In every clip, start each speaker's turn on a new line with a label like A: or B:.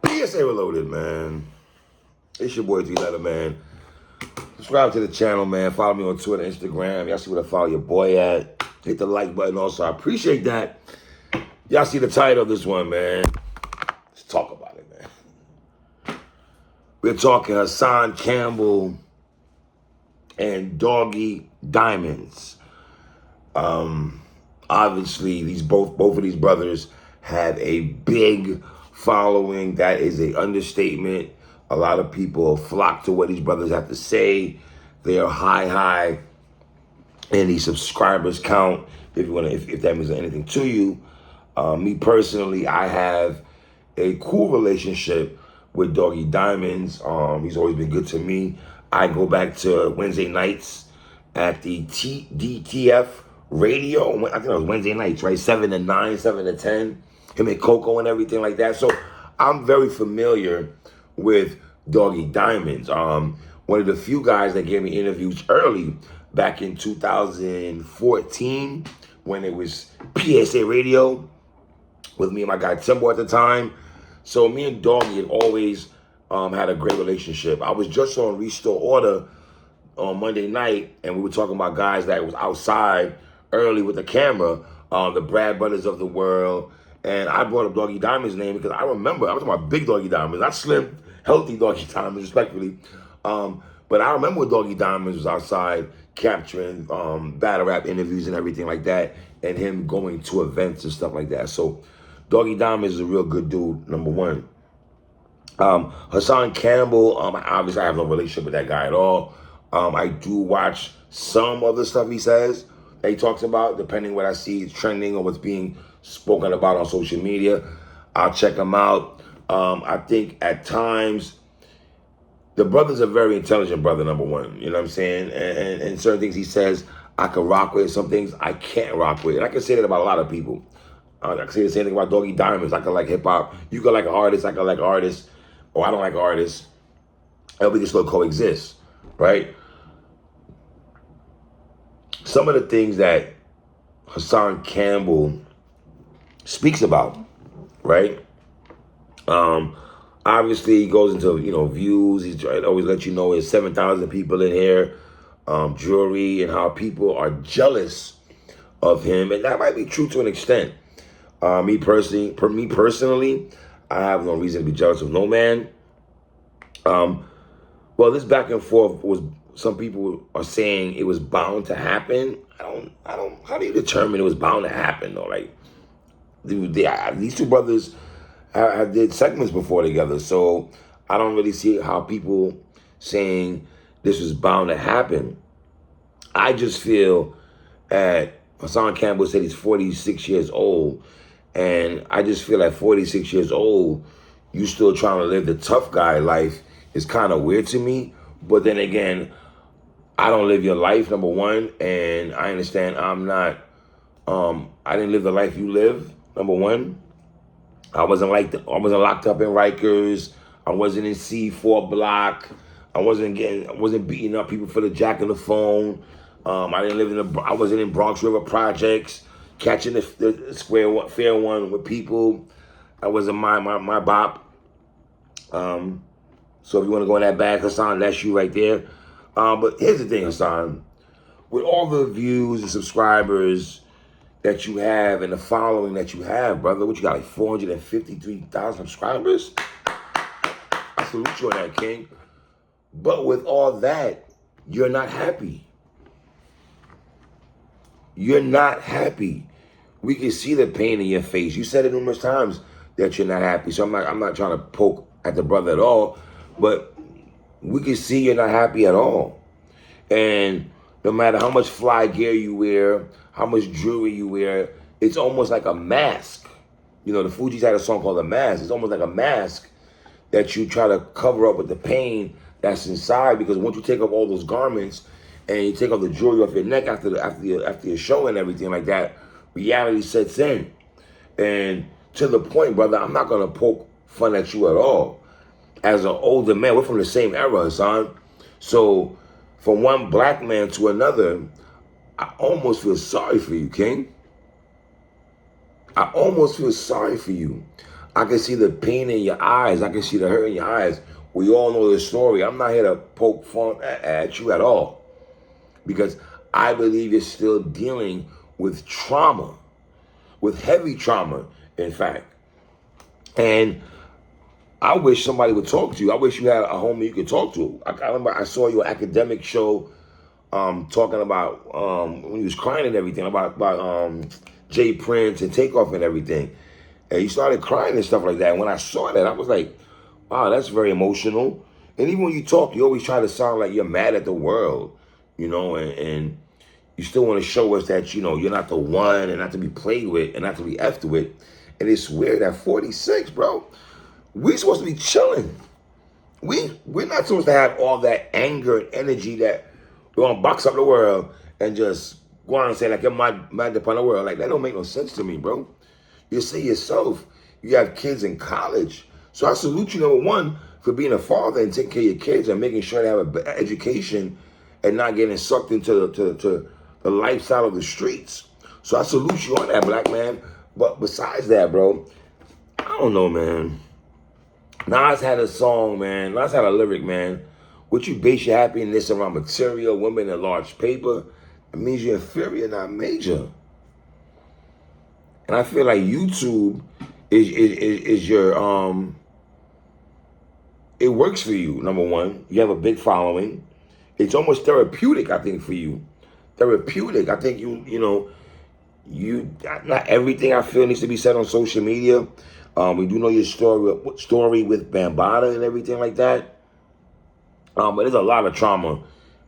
A: PSA Reloaded, man. It's your boy G-Letter, man. Subscribe to the channel, man. Follow me on Twitter, Instagram. Y'all see where to follow your boy at. Hit the like button also. I appreciate that. Y'all see the title of this one, man. Let's talk about it, man. We're talking Hassan, Campbell, and Doggie Diamonds. Obviously, both of these brothers have a big following. That is an understatement. A lot of people flock to what these brothers have to say. They are high in the subscribers count. If that means anything to you. Me personally, I have a cool relationship with Doggie Diamonds. He's always been good to me. I go back to Wednesday nights at the DTF radio. I think it was Wednesday nights, right? 7 to 9, 7 to 10. Him and Coco and everything like that. So I'm very familiar with Doggie Diamonds. One of the few guys that gave me interviews early back in 2014 when it was PSA radio with me and my guy Campbell at the time. So me and Doggie had always had a great relationship. I was just on Restore Order on Monday night, and we were talking about guys that was outside early with the camera, the Brad Brothers of the world. And I brought up Doggie Diamond's name because I remember, I was talking about big Doggie Diamonds, not slim, healthy Doggie Diamonds, respectfully. But I remember when Doggie Diamonds was outside capturing battle rap interviews and everything like that, and him going to events and stuff like that. So Doggie Diamonds is a real good dude, number one. Hassan Campbell, obviously I have no relationship with that guy at all. I do watch some of the stuff he says that he talks about, depending what I see is trending or what's being spoken about on social media. I'll check him out. I think at times, the brother's a very intelligent brother, number one. You know what I'm saying? And certain things he says, I can rock with. Some things I can't rock with. And I can say that about a lot of people. I can say the same thing about Doggie Diamonds. I can like hip-hop. You can like an artist. I can like an artist. Or I don't like artists. And we can still coexist, right? Some of the things that Hassan Campbell speaks about, right? Obviously, he goes into, views. He's trying to always let you know there's 7,000 people in here, jewelry, and how people are jealous of him. And that might be true to an extent. Me personally, I have no reason to be jealous of no man. Well, this back and forth was, some people are saying it was bound to happen. I don't, how do you determine it was bound to happen though? Like, these two brothers have did segments before together, so I don't really see how people saying this was bound to happen. I just feel that Hassan Campbell said he's 46 years old, and I just feel at 46 years old, you still trying to live the tough guy life is kind of weird to me. But then again, I don't live your life, number one, and I understand I'm not, I didn't live the life you live, number one. I wasn't locked up in Rikers. I wasn't in C4 block. I wasn't beating up people for the jack on the phone. I wasn't in Bronx River projects, catching the fair one with people. I wasn't my bop. So if you want to go in that bag, Hassan, that's you right there. But here's the thing, Hassan. With all the views and subscribers that you have and the following that you have, brother, what you got, like 453,000 subscribers? I salute you on that, King. But with all that, you're not happy. You're not happy. We can see the pain in your face. You said it numerous times that you're not happy. So I'm not trying to poke at the brother at all, but we can see you're not happy at all. And no matter how much fly gear you wear, how much jewelry you wear, it's almost like a mask. The Fugees had a song called A Mask. It's almost like a mask that you try to cover up with the pain that's inside, because once you take off all those garments and you take off the jewelry off your neck after your show and everything like that, reality sets in. And to the point, brother, I'm not going to poke fun at you at all. As an older man, we're from the same era, Hassan. So from one black man to another, I almost feel sorry for you, King. I almost feel sorry for you. I can see the pain in your eyes. I can see the hurt in your eyes. We all know the story. I'm not here to poke fun at you at all, because I believe you're still dealing with trauma, with heavy trauma, in fact. And I wish somebody would talk to you. I wish you had a homie you could talk to. I remember I saw your academic show talking about when he was crying and everything, about Jay Prince and Takeoff and everything. And you started crying and stuff like that. And when I saw that, I was like, wow, that's very emotional. And even when you talk, you always try to sound like you're mad at the world, and you still want to show us that, you're not the one and not to be played with and not to be effed with. And it's weird at 46, bro. We're supposed to be chilling. We're not supposed to have all that anger and energy that we're going to box up the world and just go on and say, like, you're mad upon the world. Like, that don't make no sense to me, bro. You say yourself, you have kids in college. So I salute you, number one, for being a father and taking care of your kids and making sure they have an education and not getting sucked into the lifestyle of the streets. So I salute you on that, black man. But besides that, bro, I don't know, man. Nas had a song, man. Nas had a lyric, man. What you base your happiness around material, women, and large paper, it means you're inferior, not major. And I feel like YouTube is your it works for you. Number one, you have a big following. It's almost therapeutic, I think, for you. Therapeutic. I think you not everything I feel needs to be said on social media. We do know your story with Bambaataa and everything like that. But there's a lot of trauma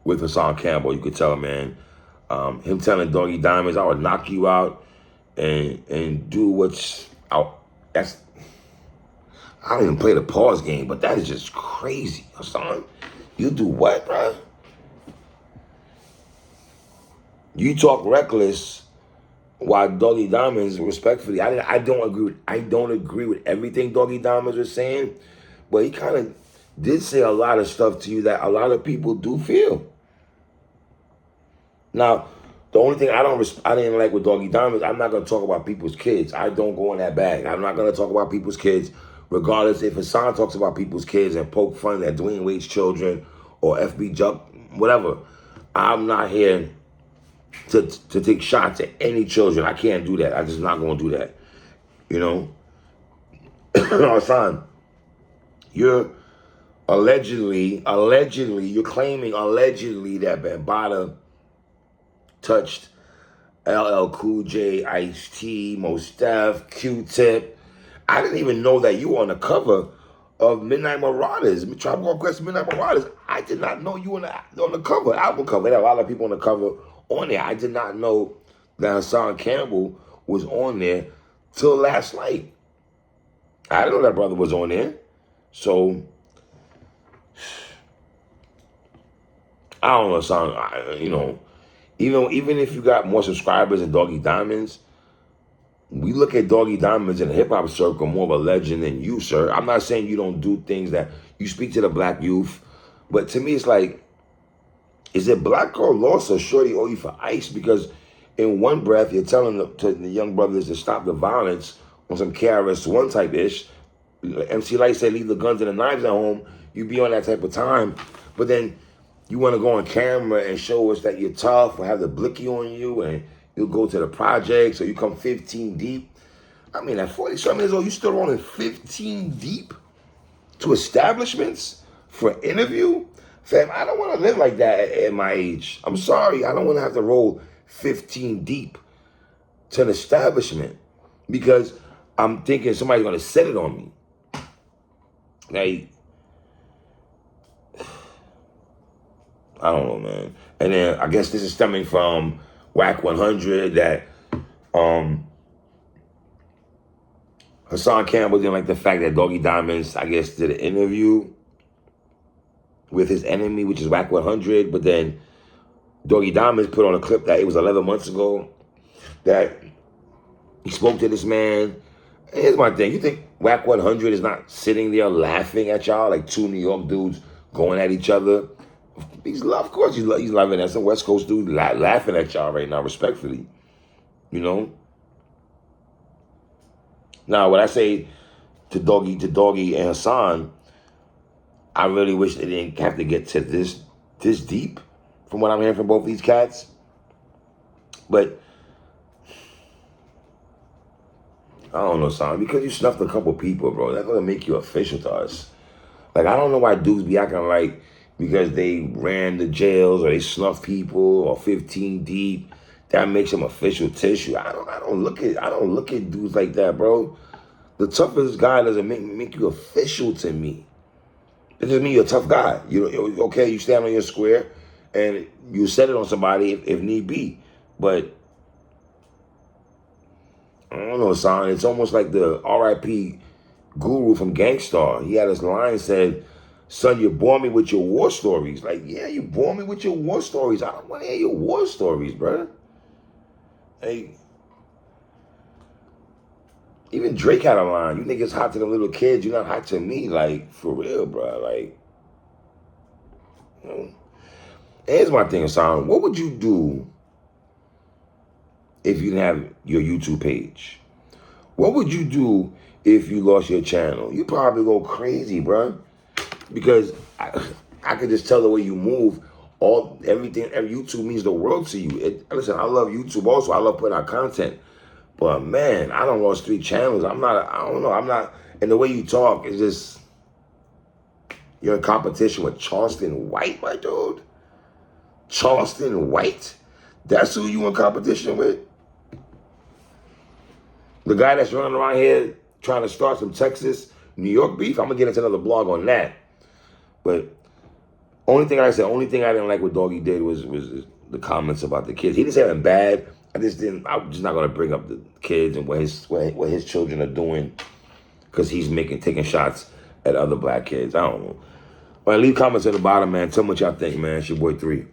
A: with Hassan Campbell. You could tell, man. Him telling Doggie Diamonds, I would knock you out and do what's out. That's, I don't even play the pause game, but that is just crazy, Hassan. You do what, bro? You talk reckless while Doggie Diamonds, respectfully, I don't agree with everything Doggie Diamonds was saying, but he kind of did say a lot of stuff to you that a lot of people do feel. Now, the only thing I didn't like with Doggie Diamonds, I'm not going to talk about people's kids. I don't go in that bag. I'm not going to talk about people's kids, regardless if Hassan talks about people's kids and poke fun at Dwayne Wade's children or FB Jump, whatever. I'm not here to take shots at any children. I can't do that. I'm just not going to do that. Hassan, you're allegedly, you're claiming allegedly that Bambaataa touched LL Cool J, Ice-T, Mos Def, Q-Tip. I didn't even know that you were on the cover of Midnight Marauders, Tribe Called Quest Midnight Marauders. I did not know you were on the cover, album cover. There are a lot of people on the cover on there. I did not know that Hassan Campbell was on there till last night. I didn't know that brother was on there. So, I don't know, Hassan, even if you got more subscribers than Doggie Diamonds, we look at Doggie Diamonds in the hip-hop circle more of a legend than you, sir. I'm not saying you don't do things that you speak to the black youth, but to me it's like, is it Black Girl Lost or Shorty owe you for ice? Because in one breath, you're telling the young brothers to stop the violence on some KRS-One type ish. MC Light said, leave the guns and the knives at home. You be on that type of time. But then you want to go on camera and show us that you're tough or have the blicky on you and you'll go to the projects or you come 15 deep. I mean, at 47 years old, you still rolling 15 deep to establishments for an interview? Fam, I don't want to live like that at my age. I'm sorry. I don't want to have to roll 15 deep to an establishment because I'm thinking somebody's going to set it on me. Like, I don't know, man. And then I guess this is stemming from Whack 100 that Hassan Campbell didn't like the fact that Doggie Diamonds, I guess, did an interview with his enemy, which is Whack 100. But then Doggie Diamonds put on a clip that it was 11 months ago that he spoke to this man. And here's my thing. You think Whack 100 is not sitting there laughing at y'all like two New York dudes going at each other? Of course he's laughing at some West Coast dude laughing at y'all right now, respectfully. Now, when I say Doggie and Hassan, I really wish they didn't have to get to this deep from what I'm hearing from both these cats. But I don't know, son. Because you snuffed a couple people, bro, that doesn't make you official to us. Like, I don't know why dudes be acting like because they ran the jails or they snuffed people or 15 deep, that makes them official tissue. I don't look at dudes like that, bro. The toughest guy doesn't make you official to me. It doesn't mean you're a tough guy. Okay, you stand on your square and you set it on somebody if need be. But I don't know, son. It's almost like the R.I.P. Guru from Gangstar. He had this line said, "Son, you bore me with your war stories." Like, yeah, you bore me with your war stories. I don't want to hear your war stories, bro. Hey, even Drake had a line. You niggas hot to the little kids. You're not hot to me. Like, for real, bro. Like, you know. Here's my thing, son. What would you do if you didn't have your YouTube page? What would you do if you lost your channel? You'd probably go crazy, bro. Because I could just tell the way you move. Everything YouTube means the world to you. Listen, I love YouTube also. I love putting out content. But man, I done lost 3 channels. I don't know. And the way you talk is just, you're in competition with Charleston White, my dude. Charleston White? That's who you in competition with? The guy that's running around here trying to start some Texas, New York beef? I'm going to get into another blog on that. But only thing I didn't like what Doggie did was the comments about the kids. He didn't say anything bad. I'm just not going to bring up the kids and what his children are doing because he's taking shots at other black kids. I don't know. All right, leave comments at the bottom, man. Tell me what y'all think, man. It's your boy 3.